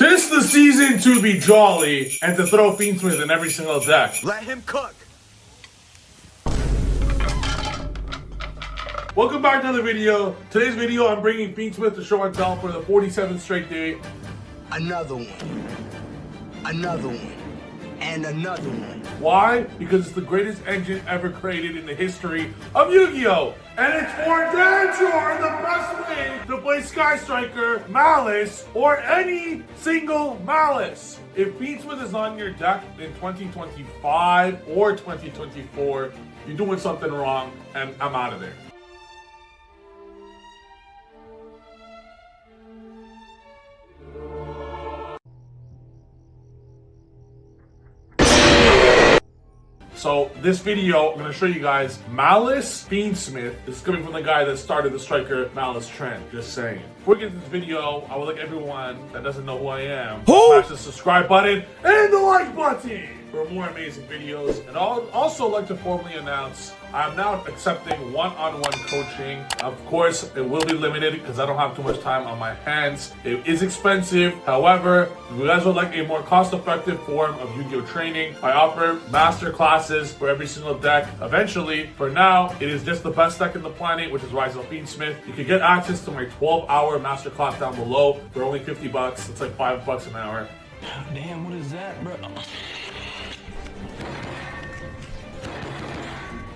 'Tis the season to be jolly and to throw Fiendsmith in every single deck. Let him cook. Welcome back to another video. Today's video, I'm bringing Fiendsmith to show and tell for the 47th straight day. Another one. Another one. And another one. Why? Because it's the greatest engine ever created in the history of Yu-Gi-Oh! And it's for Danjor, the best way to play Sky Striker, Maliss, or any single Maliss. If Fiendsmith is not in your deck in 2025 or 2024, you're doing something wrong, and I'm out of there. So this video, I'm going to show you guys Maliss Fiendsmith. This is coming from the guy that started the Striker Maliss trend. Just saying. Before we get to this video, I would like everyone that doesn't know who I am, smash the subscribe button and the like button for more amazing videos. And I'll also like to formally announce I'm now accepting one-on-one coaching. Of course, it will be limited because I don't have too much time on my hands. It is expensive. However, if you guys would like a more cost-effective form of Yu-Gi-Oh! Training, I offer master classes for every single deck. Eventually, for now, it is just the best deck in the planet, which is Rise of Fiendsmith. You can get access to my 12-hour master class down below for only 50 bucks. It's like $5 an hour. Damn, what is that, bro?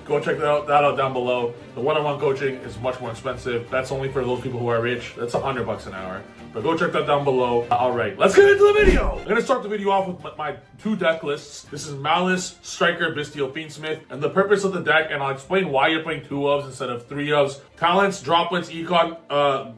Go check that out down below. The one-on-one coaching is much more expensive. That's only for those people who are rich. That's $100 an hour. But go check that down below. All right, let's get into the video. I'm gonna start the video off with my two deck lists. This is Maliss, Striker, Bestial, Fiendsmith, and the purpose of the deck, and I'll explain why you're playing 2 ofs instead of 3 ofs. Talents, droplets, econ,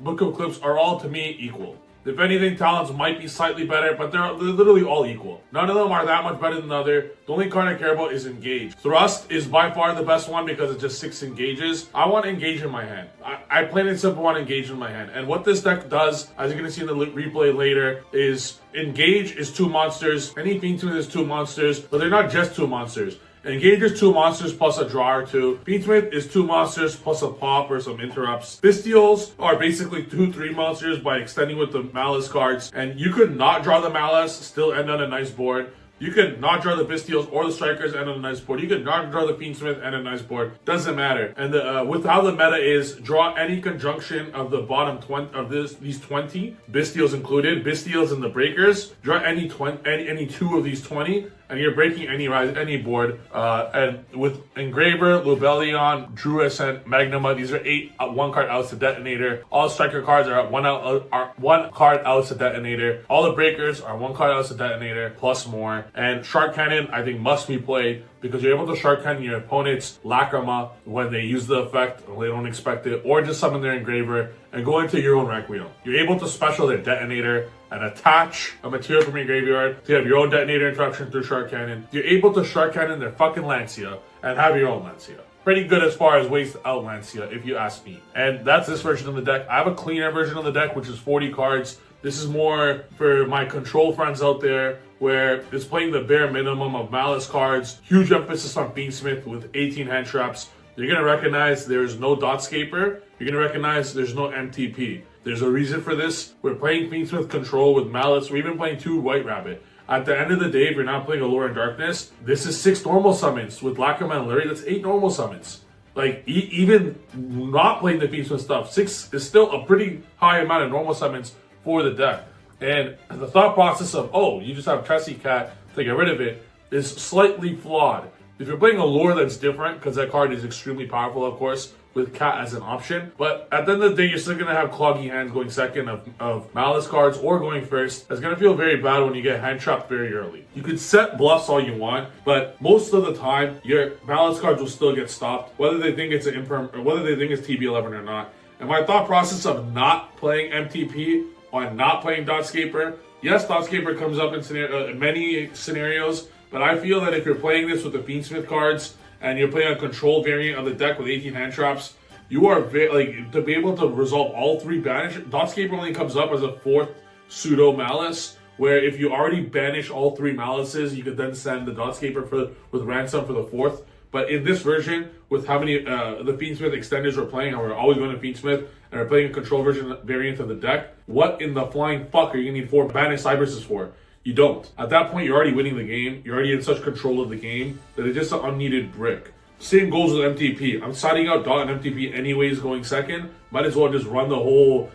book of clips are all to me equal. If anything, talents might be slightly better, but they're literally all equal. None of them are that much better than the other. The only card I care about is Engage. Thrust is by far the best one because it's just 6 engages. I want Engage in my hand. I plain and simple want Engage in my hand. And what this deck does, as you're going to see in the replay later, is Engage is 2 monsters. Any Fiendsmith is 2 monsters, but they're not just 2 monsters. Engage is 2 monsters plus a draw or 2. Fiendsmith is 2 monsters plus a pop or some interrupts. Bestials are basically 2-3 monsters by extending with the Maliss cards. And you could not draw the Maliss, still end on a nice board. You could not draw the Bestials or the Strikers and a nice board. You could not draw the Fiendsmith and a nice board. Doesn't matter. And with how the meta is, draw any conjunction of the bottom 20 of these 20 Bestials included, Bestials and the Breakers. Draw any 2 of these 20, and you're breaking any board. And with Engraver, Lubellion, Druis, and Magnuma, these are 8 1-card outs to Detonator. All Striker cards are 1 card outs to Detonator. All the Breakers are 1 card outs to Detonator plus more. And Shark Cannon, I think, must be played because you're able to Shark Cannon your opponent's Lacrima when they use the effect or they don't expect it, or just summon their Engraver and go into your own Requiem. You're able to special their Detonator and attach a material from your graveyard to have your own Detonator interaction through Shark Cannon. You're able to Shark Cannon their fucking Lancia and have your own Lancia. Pretty good as far as ways to out Lancia, if you ask me. And that's this version of the deck. I have a cleaner version of the deck, which is 40 cards. This is more for my control friends out there, where it's playing the bare minimum of Maliss cards. Huge emphasis on Fiendsmith with 18 hand traps. You're going to recognize there's no Dotscaper. You're going to recognize there's no MTP. There's a reason for this. We're playing Fiendsmith control with Maliss. We're even playing 2 White Rabbit. At the end of the day, if you're not playing Allure in Darkness, this is 6 normal summons. With Lacrima and Lurie, that's 8 normal summons. Like, even not playing the Fiendsmith stuff, 6 is still a pretty high amount of normal summons for the deck. And the thought process of, oh, you just have Tressie Cat to get rid of it, is slightly flawed. If you're playing a lore that's different, because that card is extremely powerful, of course, with Cat as an option. But at the end of the day, you're still going to have Cloggy hands going second of Maliss cards or going first. It's going to feel very bad when you get hand trapped very early. You could set bluffs all you want, but most of the time, your Maliss cards will still get stopped, whether they think it's an imperm or whether they think it's TB11 or not. And my thought process of not playing MTP or not playing Dotscaper, yes, Dotscaper comes up in many scenarios, but I feel that if you're playing this with the Fiendsmith cards and you're playing a control variant of the deck with 18 hand traps, you are to be able to resolve all 3 banish. Dotscaper only comes up as a 4th pseudo Maliss, where if you already banish all 3 Malisses, you could then send the Dotscaper with Ransom for the 4th. But in this version, with how many the Fiendsmith extenders we're playing, and we're always going to Fiendsmith, and are playing a control version variant of the deck, what in the flying fuck are you gonna need 4 banished Cyberses for? You don't. At that point, you're already winning the game. You're already in such control of the game that it's just an unneeded brick. Same goes with MTP. I'm siding out Dot and MTP anyways going second. Might as well just run the whole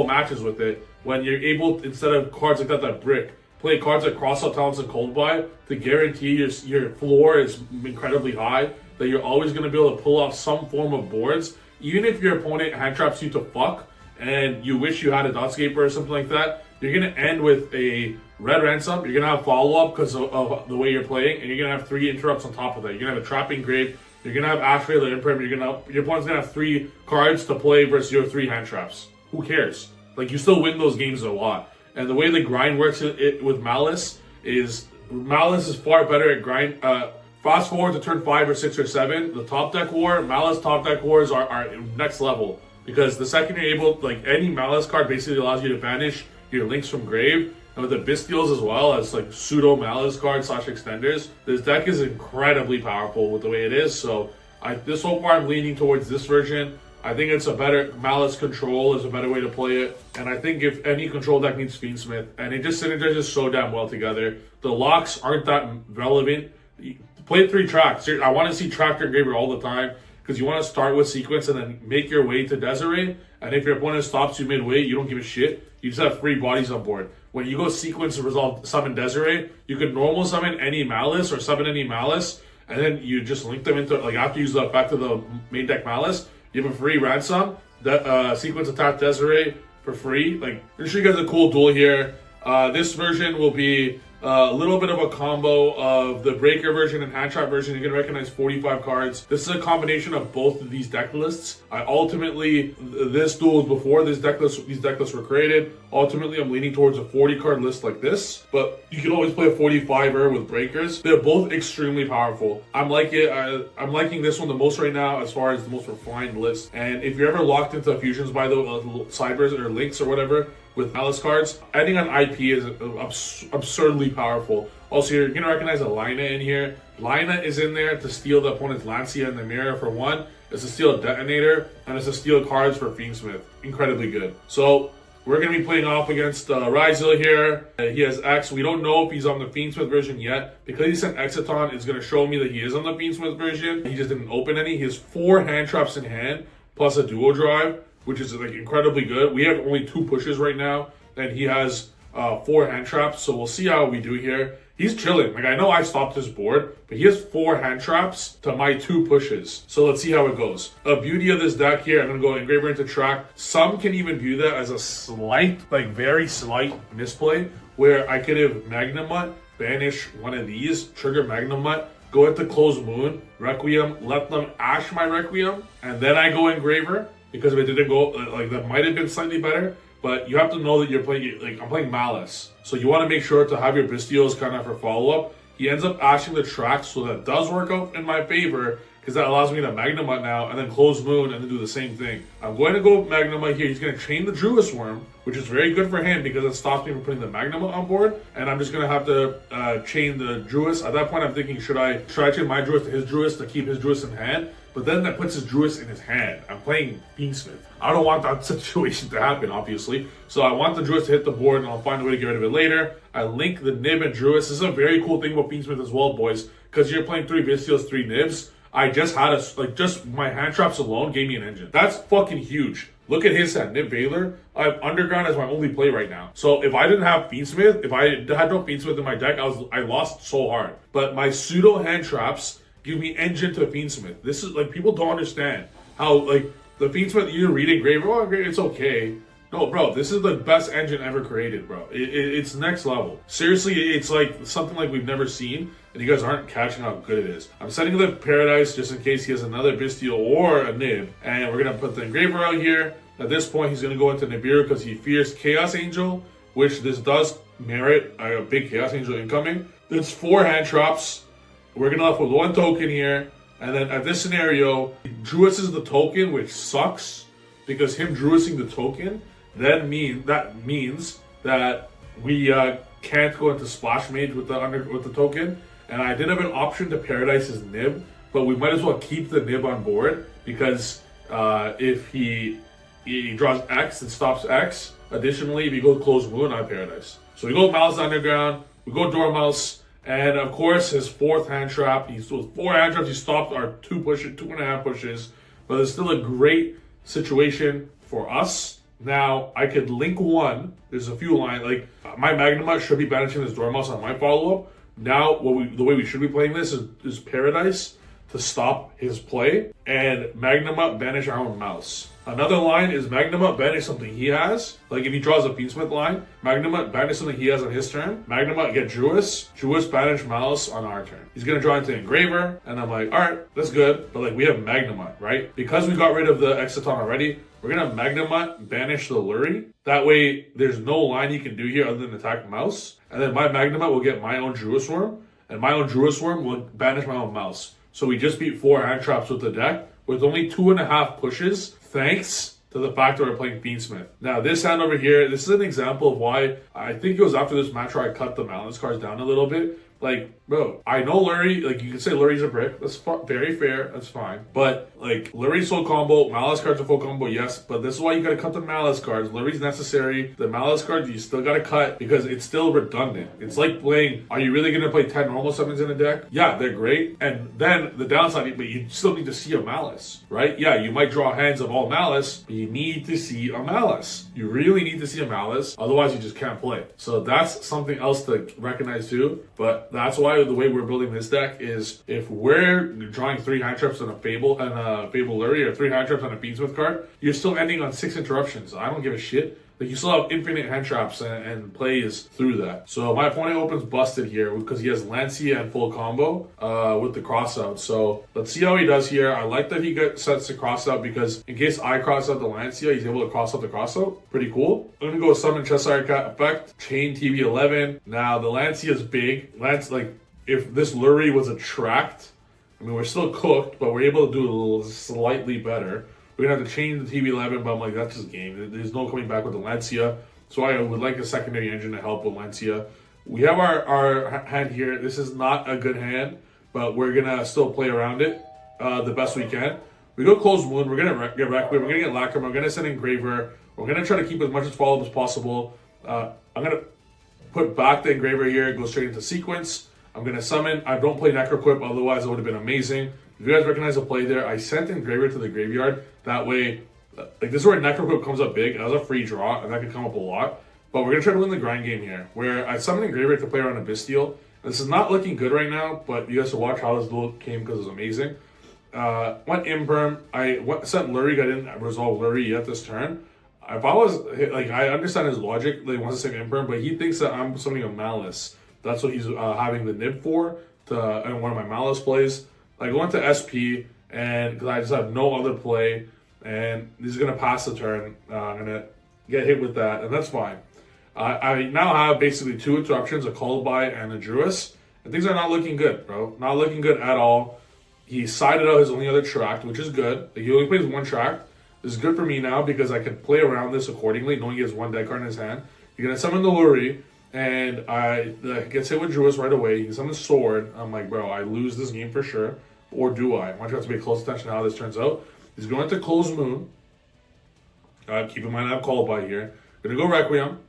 matches with it. When you're able, instead of cards like that brick, play cards like Crossout Talents and Cold Buy to guarantee your floor is incredibly high, that you're always going to be able to pull off some form of boards. Even if your opponent hand traps you to fuck and you wish you had a Dotscaper or something like that, you're going to end with a red ransom. You're going to have follow-up because of the way you're playing, and you're going to have 3 interrupts on top of that. You're going to have a Trapping Grave. You're going to have Ash Trailer Imperm. Your opponent's going to have 3 cards to play versus your 3 hand traps. Who cares? Like, you still win those games a lot. And the way the grind works with Maliss is far better at grind. Fast forward to turn 5 or 6 or 7, the top deck war, Maliss top deck wars are next level. Because the second you're able, like, any Maliss card basically allows you to banish your links from grave. And with the Bystials as well as like pseudo Maliss cards / extenders, this deck is incredibly powerful with the way it is. So so far I'm leaning towards this version. I think it's a better Maliss control is a better way to play it. And I think if any control deck needs Fiendsmith, and it just synergizes so damn well together. The locks aren't that relevant. Play 3 tracks. I want to see Tractor Engraver all the time, because you want to start with sequence and then make your way to Desiree. And if your opponent stops you midway, you don't give a shit. You just have 3 bodies on board. When you go sequence and resolve summon Desiree, you can normal summon any Maliss or summon any Maliss, and then you just link them into, like, after you use the effect of the main deck Maliss, you have a free ransom, sequence attack Desiree for free. Like, I'm sure you guys a cool duel here. This version will be a little bit of a combo of the Breaker version and Hand Trap version. You're going to recognize 45 cards. This is a combination of both of these deck lists. Ultimately, this duel was before these deck lists were created. Ultimately, I'm leaning towards a 40 card list like this, but you can always play a 45er with Breakers. They're both extremely powerful. I'm liking this one the most right now as far as the most refined list. And if you're ever locked into fusions by the Cybers or links or whatever, with Maliss cards, adding on IP is absurdly powerful. Also, you're going to recognize a Lina in here. Lina is in there to steal the opponent's Lancia in the mirror for 1. It's to steal a Detonator, and it's to steal cards for Fiendsmith. Incredibly good. So, we're going to be playing off against Ryzel here. He has X. We don't know if he's on the Fiendsmith version yet. Because he sent Exiton, it's going to show me that he is on the Fiendsmith version. He just didn't open any. He has 4 hand traps in hand, plus a duo drive, which is like incredibly good. We have only 2 pushes right now, and he has 4 hand traps, so we'll see how we do here. He's chilling. Like, I know I stopped his board, but he has 4 hand traps to my 2 pushes. So let's see how it goes. A beauty of this deck here, I'm going to go Engraver into track. Some can even view that as a slight, like very slight misplay, where I could have Magnum Mutt, banish one of these, trigger Magnum Mutt, go into Closed Moon, Requiem, let them Ash my Requiem, and then I go Engraver. Because if it didn't go, like, that might have been slightly better. But you have to know that you're playing, like, I'm playing Maliss. So you want to make sure to have your Bystials kind of for follow-up. He ends up ashing the tracks, so that does work out in my favor, because that allows me to Magnum Mutt now, and then Close Moon, and then do the same thing. I'm going to go Magnum Mutt here. He's going to chain the Druis Worm, which is very good for him, because it stops me from putting the Magnum Mutt on board. And I'm just going to have to chain the Druis. At that point, I'm thinking, should I chain my Druis to his Druis to keep his Druis in hand? But then that puts his Druis in his hand. I'm playing Fiendsmith. I don't want that situation to happen, obviously. So I want the Druis to hit the board, and I'll find a way to get rid of it later. I link the Nib and Druis. This is a very cool thing about Fiendsmith as well, boys. Because you're playing 3 Bystials, 3 Nibs. I just had just my hand traps alone gave me an engine. That's fucking huge. Look at his hand, Nib Baylor. I have Underground as my only play right now. So if I didn't have Fiendsmith, if I had no Fiendsmith in my deck, I lost so hard. But my pseudo hand traps give me engine to Fiendsmith. This is, like, people don't understand how, like, the Fiendsmith you're reading Graver, oh, it's okay. No, bro, this is the best engine ever created, bro. It's next level. Seriously, it's like something like we've never seen, and you guys aren't catching how good it is. I'm setting the Paradise just in case he has another Bystial or a Nib, and we're gonna put the Engraver out here. At this point, he's gonna go into Nibiru because he fears Chaos Angel, which this does merit a big Chaos Angel incoming. There's 4 hand traps. We're gonna left with 1 token here, and then at this scenario, Druis is the token, which sucks because him Druising the token then means that we can't go into Splash Mage with the token. And I did have an option to Paradise his Nib, but we might as well keep the Nib on board because if he he draws X and stops X. Additionally, if you go Closed Moon, I have Paradise. So we go Malice Underground, we go Dormouse, and of course his fourth hand trap. With 4 hand traps, he stopped our 2.5 pushes, but it's still a great situation for us. Now, I could link one. There's a few lines, like my Magnuma should be banishing his Dormouse on my follow-up. Now, the way we should be playing this is Paradise to stop his play, and Magnuma banish our own mouse. Another line is Magnuma banish something he has. Like if he draws a Beansmith line, Magnuma banish something he has on his turn. Magnuma get Jewess banish Malice on our turn. He's gonna draw into Engraver, and I'm like, alright, that's good. But like we have Magnuma, right? Because we got rid of the Exciton already, we're gonna Magnuma banish the Lurie. That way there's no line he can do here other than attack mouse. And then my Magnuma will get my own Jewess Worm, and my own Jewess Worm will banish my own mouse. So we just beat 4 hand traps with the deck with only 2.5 pushes, thanks to the fact that we're playing Beansmith. Now, this hand over here, this is an example of why I think it was after this match where I cut the Malice cards down a little bit. Like, bro, I know Lurie, like, you can say Lurie's a brick. That's very fair. That's fine. But, like, Lurie's full combo. Malice cards are full combo, yes. But this is why you gotta cut the Malice cards. Lurie's necessary. The Malice cards, you still gotta cut because it's still redundant. It's like playing, are you really gonna play 10 normal summons in a deck? Yeah, they're great. And then the downside, but you still need to see a Malice, right? Yeah, you might draw hands of all Malice, but you need to see a Malice. You really need to see a Malice. Otherwise, you just can't play. So that's something else to recognize too. But that's why the way we're building this deck is if we're drawing 3 hand traps on a Fable Lurie or 3 hand traps on a Beansmith card, you're still ending on 6 interruptions. I don't give a shit. Like you still have infinite hand traps and plays through that. So my opponent opens busted here because he has Lancia and full combo with the crossout. So let's see how he does here. I like that he sets the crossout because in case I cross out the Lancia, he's able to cross out the crossout. Pretty cool. I'm gonna go Summon Cheshire Cat effect, Chain TB11. Now the Lancia is big. If this Lurie was attract, I mean we're still cooked, but we're able to do a little slightly better. We're gonna have to change the TB11, but I'm like, that's just game. There's no coming back with the Lancia. So I would like a secondary engine to help with Lancia. We have our hand here. This is not a good hand, but we're gonna still play around it the best we can. We go Closed Moon. We're gonna get Requiem. We're gonna get Lacrima. We're gonna send Engraver. We're gonna try to keep as much as follow-up as possible. I'm gonna put back the Engraver here. Go straight into sequence. I'm gonna summon. I don't play Necroquip, otherwise it would have been amazing. If you guys recognize the play there, I sent Engraver to the graveyard. That way, like this is where Necroquip comes up big. It has a free draw, and that can come up a lot. But we're gonna try to win the grind game here, where I summon Engraver to play around a Bestial. This is not looking good right now, but you guys should watch how this duel came because it was amazing. Went Imperm. I sent Lurie. I didn't resolve Lurie yet this turn. If I was like, I understand his logic. He wants to send Imperm, but he thinks that I'm summoning a Malice. That's what he's having the nib for in one of my Malice plays. I go into SP, and because I just have no other play, and he's going to pass the turn. I'm going to get hit with that, and that's fine. I now have basically 2 interruptions, a Called By and a Druis, and things are not looking good, bro. Not looking good at all. He sided out his only other tract, which is good. Like, he only plays 1 tract. This is good for me now because I can play around this accordingly, knowing he has 1 deck card in his hand. You're going to summon the Lurie, and I gets hit with Druis right away. He summons Sword. I'm like, bro, I lose this game for sure. Or do I? I want you to pay close attention to how this turns out. He's going to Closed Moon. Keep in mind I have Called By here. Gonna go Requiem.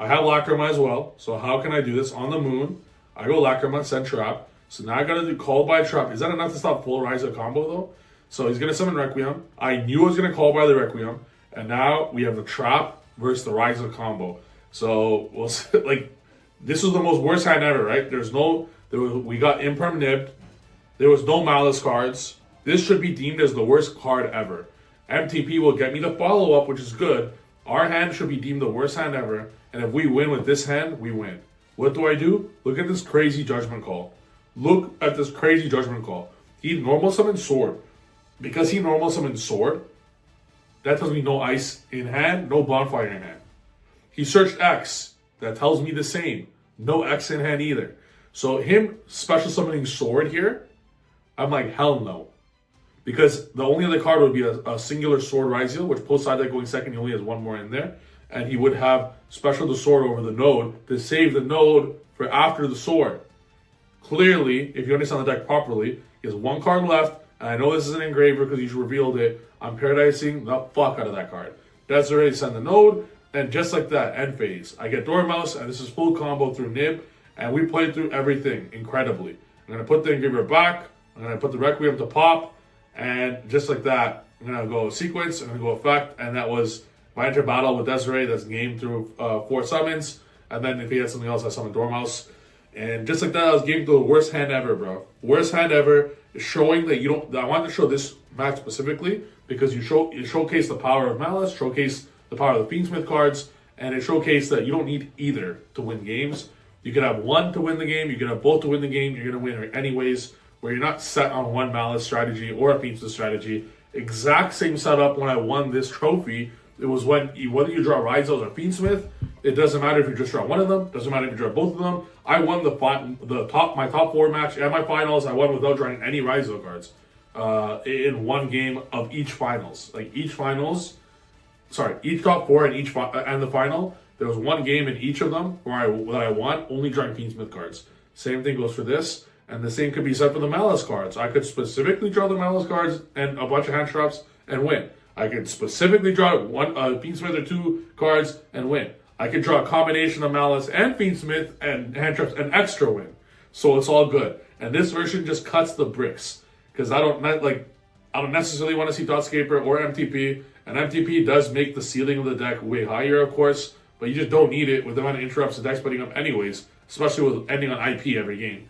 I have Lacrima as well. So how can I do this? On the Moon, I go Lacrima, send Trap. So now I gotta do Called By Trap. Is that enough to stop full Rise of combo though? So he's gonna summon Requiem. I knew I was gonna Call By the Requiem. And now we have the Trap versus the Rise of combo. So we'll like this was the most worst hand ever, right? We got Imperm nibbed. There was no Malice cards. This should be deemed as the worst card ever. MTP will get me the follow-up, which is good. Our hand should be deemed the worst hand ever. And if we win with this hand, we win. What do? Look at this crazy Judgment Call. Look at this crazy Judgment Call. He normal summoned Sword. Because he normal summoned Sword, that tells me no ice in hand, no bonfire in hand. He searched X. That tells me the same. No X in hand either. So him special summoning Sword here, I'm like, hell no. Because the only other card would be a singular Sword Ryzeal, which post side deck going second, he only has 1 more in there. And he would have special the Sword over the node to save the node for after the Sword. Clearly, if you understand the deck properly, he has 1 card left, And I know this is an engraver because you revealed it. I'm paradising the fuck out of that card. Desiree, send the node, and just like that, end phase. I get Dormouse, and this is full combo through Nib, and we played through everything incredibly. I'm going to put the engraver back, I'm going to put the Requiem to pop, and just like that, I'm going to go sequence, I'm going to go effect, and that was my enter battle with Desiree. That's game through 4 summons, and then if he had something else, I summon Dormouse. And just like that, I was game through the worst hand ever, bro. Worst hand ever, showing that you don't. I wanted to show this match specifically because you showcase the power of Maliss, showcase the power of the Fiendsmith cards, and it showcased that you don't need either to win games. You can have one to win the game, you can have both to win the game, you're gonna win anyways, where you're not set on one Maliss strategy or a Fiendsmith strategy. Exact same setup when I won this trophy. It was whether you draw Rizos or Fiendsmith, it doesn't matter if you just draw one of them, doesn't matter if you draw both of them. I won my top 4 match and my finals, I won without drawing any Rizo cards. In one game of each finals. Each top 4 and and the final, there was one game in each of them where I won only drawing Fiendsmith cards. Same thing goes for this, and the same could be said for the Maliss cards. I could specifically draw the Maliss cards and a bunch of hand traps and win. I could specifically draw one Fiendsmith or 2 cards and win. I could draw a combination of Maliss and Fiendsmith and hand traps and extra win. So it's all good. And this version just cuts the bricks because I don't necessarily want to see Thoughtscaper or MTP. And MTP does make the ceiling of the deck way higher, of course, but you just don't need it with the amount of interrupts the deck's putting up anyways, especially with ending on IP every game.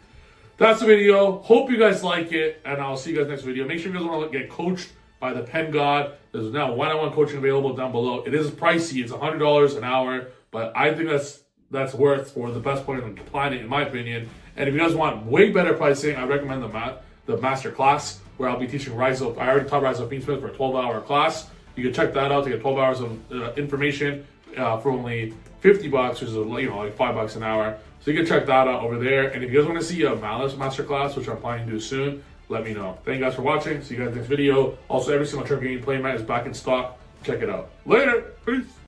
That's the video. Hope you guys like it, and I'll see you guys next video. Make sure you guys want to get coached by the Pen God. There's now one-on-one coaching available down below. It is pricey. It's $100 an hour, but I think that's worth for the best player on the planet, in my opinion. And if you guys want way better pricing, I recommend the Master Class, where I'll be teaching Rizzo. I already taught Rizzo Fiendsmith for a 12-hour class. You can check that out to get 12 hours of information for only $50, which is like $5 an hour. So you can check that out over there. And if you guys want to see a Maliss Masterclass, which I'm planning to do soon, let me know. Thank you guys for watching. See you guys next video. Also, every single Trif Gaming playmat is back in stock. Check it out. Later. Peace.